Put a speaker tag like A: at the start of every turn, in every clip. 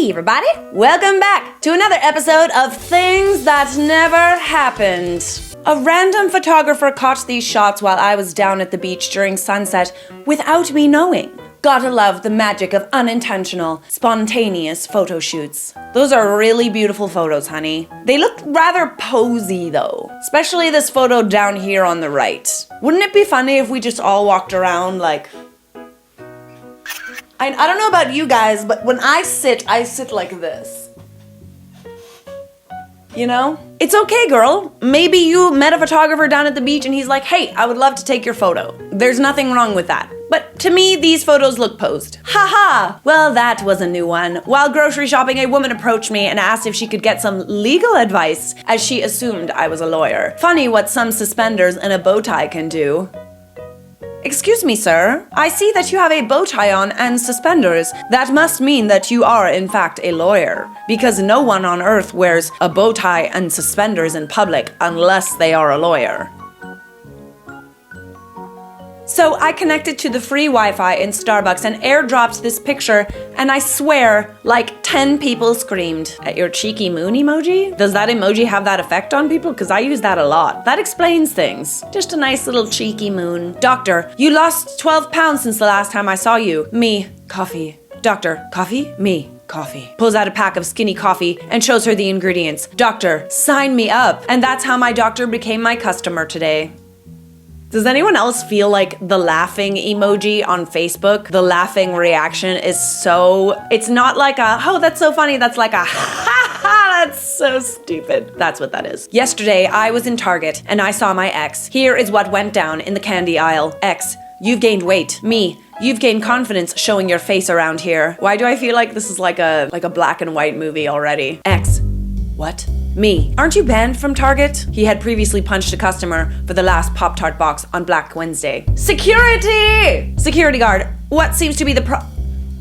A: Hey everybody, welcome back to another episode of Things That Never Happened. A random photographer caught these shots while I was down at the beach during sunset without me knowing. Gotta love the magic of unintentional, spontaneous photo shoots. Those are really beautiful photos, honey. They look rather posy though, especially this photo down here on the right. Wouldn't it be funny if we just all walked around like... I don't know about you guys, but when I sit like this. You know? It's okay, girl. Maybe you met a photographer down at the beach and he's like, hey, I would love to take your photo. There's nothing wrong with that. But to me, these photos look posed. Haha! Well, that was a new one. While grocery shopping, a woman approached me and asked if she could get some legal advice, as she assumed I was a lawyer. Funny what some suspenders and a bow tie can do. Excuse me, sir. I see that you have a bow tie on and suspenders. That must mean that you are, in fact, a lawyer. Because no one on earth wears a bow tie and suspenders in public unless they are a lawyer. So I connected to the free Wi-Fi in Starbucks and airdropped this picture, and I swear, like 10 people screamed at your cheeky moon emoji. Does that emoji have that effect on people? Because I use that a lot. That explains things. Just a nice little cheeky moon. Doctor, you lost 12 pounds since the last time I saw you. Me, coffee. Doctor, coffee? Me. Coffee. Pulls out a pack of skinny coffee and shows her the ingredients. Doctor, sign me up. And that's how my doctor became my customer today. Does anyone else feel like the laughing emoji on Facebook, the laughing reaction is so, it's not like a, oh, that's so funny, that's like a, ha ha, that's so stupid. That's what that is. Yesterday, I was in Target and I saw my ex. Here is what went down in the candy aisle. Ex, you've gained weight. Me, you've gained confidence showing your face around here. Why do I feel like this is like a black and white movie already? Ex, what? Me, aren't you banned from Target? He had previously punched a customer for the last Pop-Tart box on Black Wednesday. Security! Security guard, what seems to be the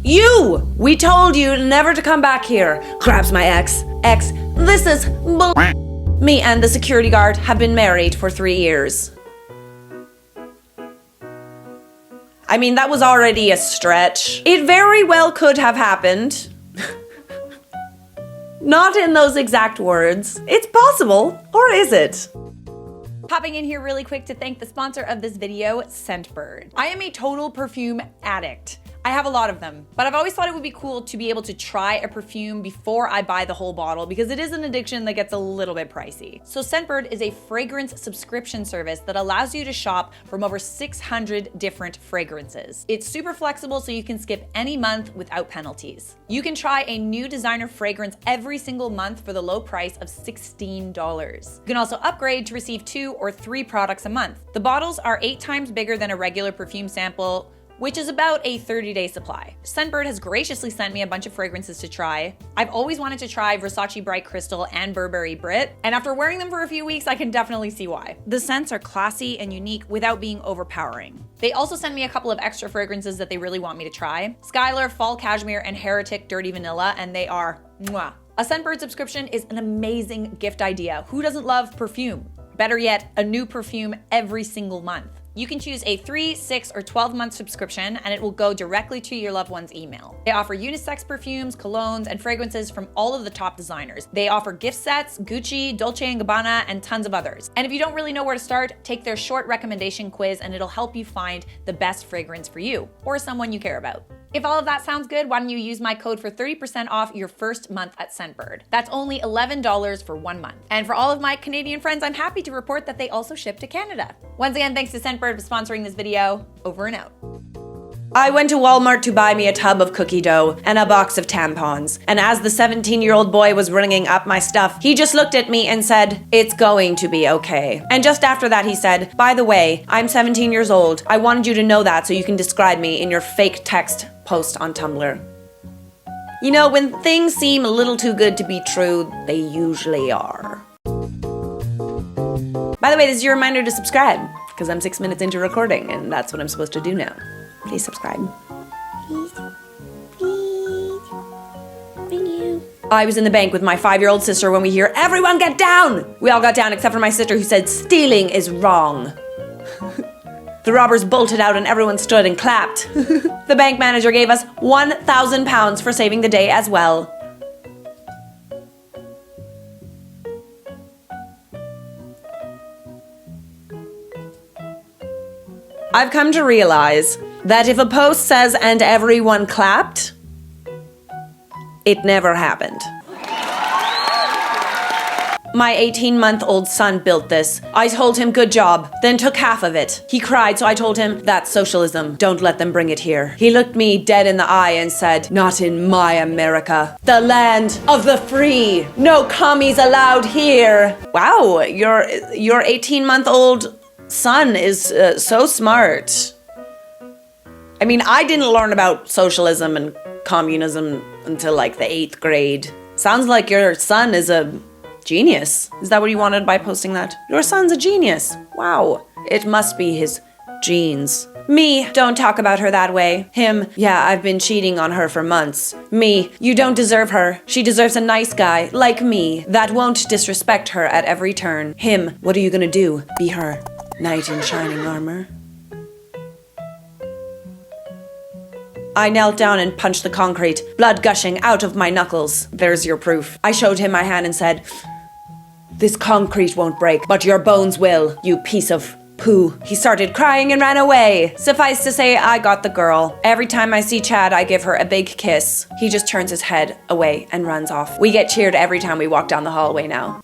A: You! We told you never to come back here. Grabs my ex. Ex, this is bull. Me and the security guard have been married for 3 years. I mean, that was already a stretch. It very well could have happened. Not in those exact words. It's possible, or is it? Popping in here really quick to thank the sponsor of this video, Scentbird. I am a total perfume addict. I have a lot of them, but I've always thought it would be cool to be able to try a perfume before I buy the whole bottle because it is an addiction that gets a little bit pricey. So Scentbird is a fragrance subscription service that allows you to shop from over 600 different fragrances. It's super flexible so you can skip any month without penalties. You can try a new designer fragrance every single month for the low price of $16. You can also upgrade to receive 2 or 3 products a month. The bottles are 8 times bigger than a regular perfume sample, which is about a 30-day supply. Scentbird has graciously sent me a bunch of fragrances to try. I've always wanted to try Versace Bright Crystal and Burberry Brit, and after wearing them for a few weeks, I can definitely see why. The scents are classy and unique without being overpowering. They also sent me a couple of extra fragrances that they really want me to try. Skylar, Fall Cashmere, and Heretic Dirty Vanilla, and they are mwah. A Scentbird subscription is an amazing gift idea. Who doesn't love perfume? Better yet, a new perfume every single month. You can choose a 3, 6, or 12-month subscription, and it will go directly to your loved one's email. They offer unisex perfumes, colognes, and fragrances from all of the top designers. They offer gift sets, Gucci, Dolce & Gabbana, and tons of others. And if you don't really know where to start, take their short recommendation quiz, and it'll help you find the best fragrance for you or someone you care about. If all of that sounds good, why don't you use my code for 30% off your first month at Scentbird. That's only $11 for 1 month. And for all of my Canadian friends, I'm happy to report that they also ship to Canada. Once again, thanks to Scentbird for sponsoring this video. Over and out. I went to Walmart to buy me a tub of cookie dough and a box of tampons. And as the 17-year-old boy was ringing up my stuff, he just looked at me and said, "It's going to be okay." And just after that, he said, "By the way, I'm 17 years old. I wanted you to know that so you can describe me in your fake text post on Tumblr." You know, when things seem a little too good to be true, they usually are. By the way, this is your reminder to subscribe, because I'm 6 minutes into recording, and that's what I'm supposed to do now. Please subscribe. Please. Please. Thank you. I was in the bank with my 5-year-old sister when we hear, "Everyone get down!" We all got down except for my sister who said, "Stealing is wrong." The robbers bolted out and everyone stood and clapped. The bank manager gave us £1,000 for saving the day as well. I've come to realize that if a post says, "and everyone clapped," it never happened. My 18-month-old son built this. I told him good job, then took half of it. He cried, so I told him, "That's socialism. Don't let them bring it here." He looked me dead in the eye and said, "Not in my America. The land of the free. No commies allowed here." Wow, your 18-month-old son is so smart. I mean, I didn't learn about socialism and communism until like the 8th grade. Sounds like your son is a genius. Is that what you wanted by posting that? Your son's a genius. Wow. It must be his genes. Me, don't talk about her that way. Him, yeah, I've been cheating on her for months. Me, you don't deserve her. She deserves a nice guy, like me, that won't disrespect her at every turn. Him, what are you gonna do? Be her knight in shining armor? I knelt down and punched the concrete, blood gushing out of my knuckles. There's your proof. I showed him my hand and said, "This concrete won't break, but your bones will, you piece of poo." He started crying and ran away. Suffice to say, I got the girl. Every time I see Chad, I give her a big kiss. He just turns his head away and runs off. We get cheered every time we walk down the hallway now.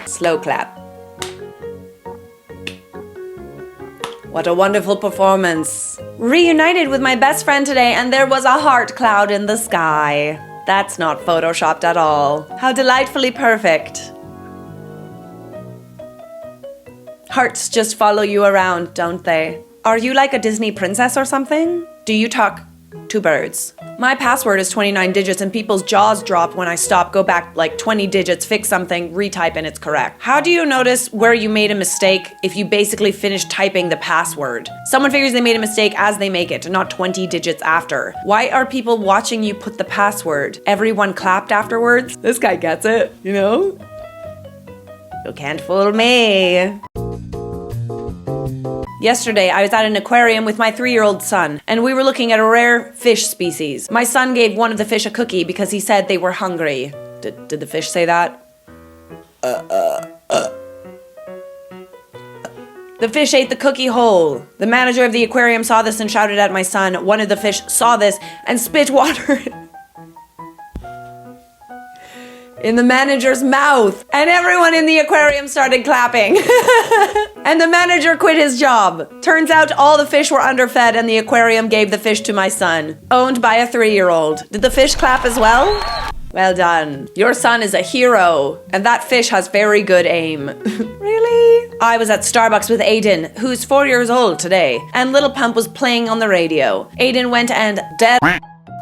A: Slow clap. What a wonderful performance. Reunited with my best friend today, and there was a heart cloud in the sky. That's not photoshopped at all. How delightfully perfect. Hearts just follow you around, don't they? Are you like a Disney princess or something? Do you talk to birds? My password is 29 digits and people's jaws drop when I stop, go back like 20 digits, fix something, retype, and it's correct. How do you notice where you made a mistake if you basically finish typing the password? Someone figures they made a mistake as they make it, not 20 digits after. Why are people watching you put the password? Everyone clapped afterwards? This guy gets it, you know? You can't fool me. Yesterday, I was at an aquarium with my 3-year-old son, and we were looking at a rare fish species. My son gave one of the fish a cookie because he said they were hungry. Did the fish say that? The fish ate the cookie whole. The manager of the aquarium saw this and shouted at my son. One of the fish saw this and spit water in the manager's mouth, and everyone in the aquarium started clapping. And the manager quit his job. Turns out all the fish were underfed and the aquarium gave the fish to my son, owned by a 3-year-old. Did the fish clap as well? Well done. Your son is a hero, and that fish has very good aim. Really? I was at Starbucks with Aiden, who's 4 years old today, and Little Pump was playing on the radio. Aiden went and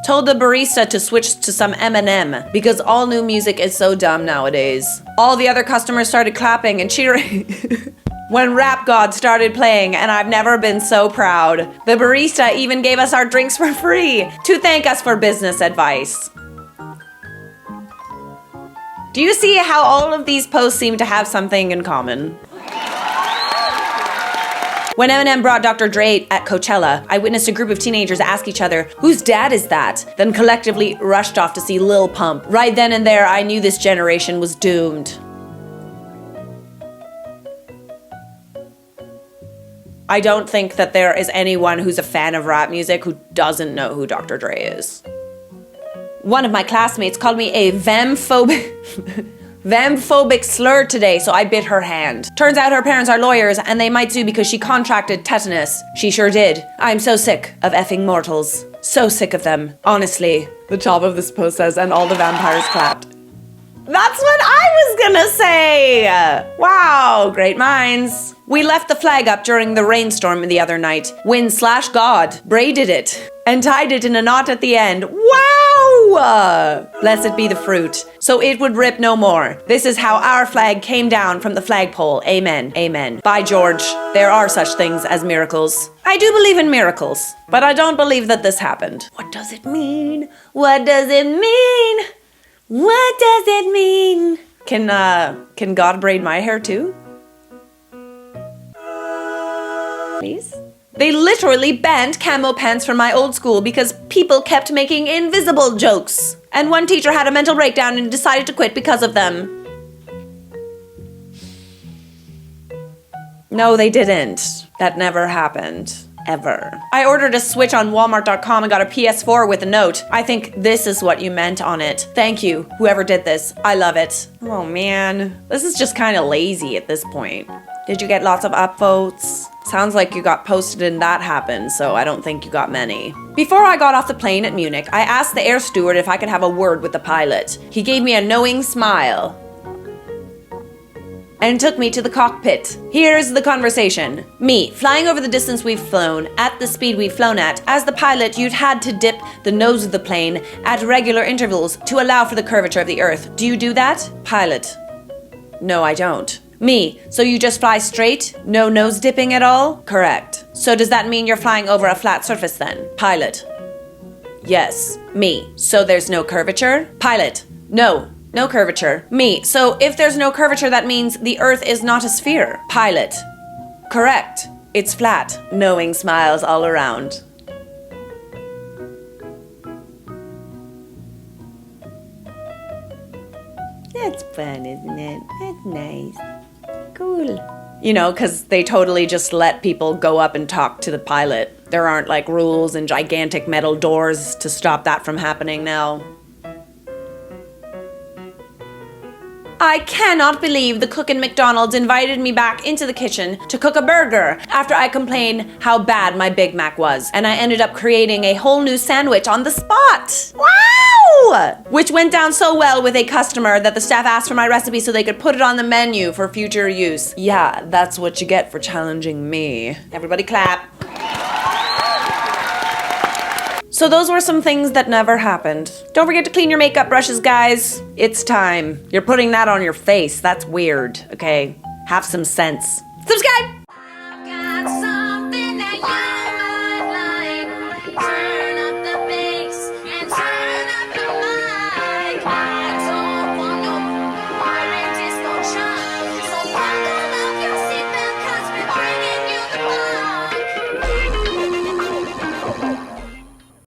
A: told the barista to switch to some Eminem because all new music is so dumb nowadays. All the other customers started clapping and cheering when Rap God started playing, and I've never been so proud. The barista even gave us our drinks for free to thank us for business advice. Do you see how all of these posts seem to have something in common? When Eminem brought Dr. Dre at Coachella, I witnessed a group of teenagers ask each other, "Whose dad is that?" Then collectively rushed off to see Lil Pump. Right then and there, I knew this generation was doomed. I don't think that there is anyone who's a fan of rap music who doesn't know who Dr. Dre is. One of my classmates called me a Vamphobia slur today, so I bit her hand. Turns out her parents are lawyers and they might sue because she contracted tetanus. She sure did. I'm so sick of effing mortals. So sick of them. Honestly. The top of this post says, and all the vampires clapped. That's what I was gonna say! Wow, great minds. We left the flag up during the rainstorm the other night. Wind/God. Braided it. And tied it in a knot at the end. Wow! Blessed be the fruit. So it would rip no more. This is how our flag came down from the flagpole. Amen. Amen. By George, there are such things as miracles. I do believe in miracles, but I don't believe that this happened. What does it mean? What does it mean? What does it mean? Can God braid my hair too? Please? They literally banned camo pants from my old school because people kept making invisible jokes. And one teacher had a mental breakdown and decided to quit because of them. No, they didn't. That never happened. Ever. I ordered a Switch on Walmart.com and got a PS4 with a note. I think this is what you meant on it. Thank you, whoever did this. I love it. Oh man, this is just kind of lazy at this point. Did you get lots of upvotes? Sounds like you got posted in That Happened, so I don't think you got many. Before I got off the plane at Munich, I asked the air steward if I could have a word with the pilot. He gave me a knowing smile and took me to the cockpit. Here's the conversation. Me, flying over the distance we've flown, at the speed we've flown at. As the pilot, you'd had to dip the nose of the plane at regular intervals to allow for the curvature of the Earth. Do you do that? Pilot. No, I don't. Me, so you just fly straight? No nose dipping at all? Correct. So does that mean you're flying over a flat surface then? Pilot. Yes. Me, so there's no curvature? Pilot. No. No curvature. Me, so if there's no curvature, that means the Earth is not a sphere. Pilot. Correct. It's flat. Knowing smiles all around. That's fun, isn't it? That's nice. Cool. You know, because they totally just let people go up and talk to the pilot. There aren't like rules and gigantic metal doors to stop that from happening now. I cannot believe the cook in McDonald's invited me back into the kitchen to cook a burger after I complained how bad my Big Mac was. And I ended up creating a whole new sandwich on the spot. Wow! Which went down so well with a customer that the staff asked for my recipe so they could put it on the menu for future use. Yeah, that's what you get for challenging me. Everybody clap. So those were some things that never happened. Don't forget to clean your makeup brushes, guys. It's time. You're putting that on your face. That's weird, okay? Have some sense. Subscribe!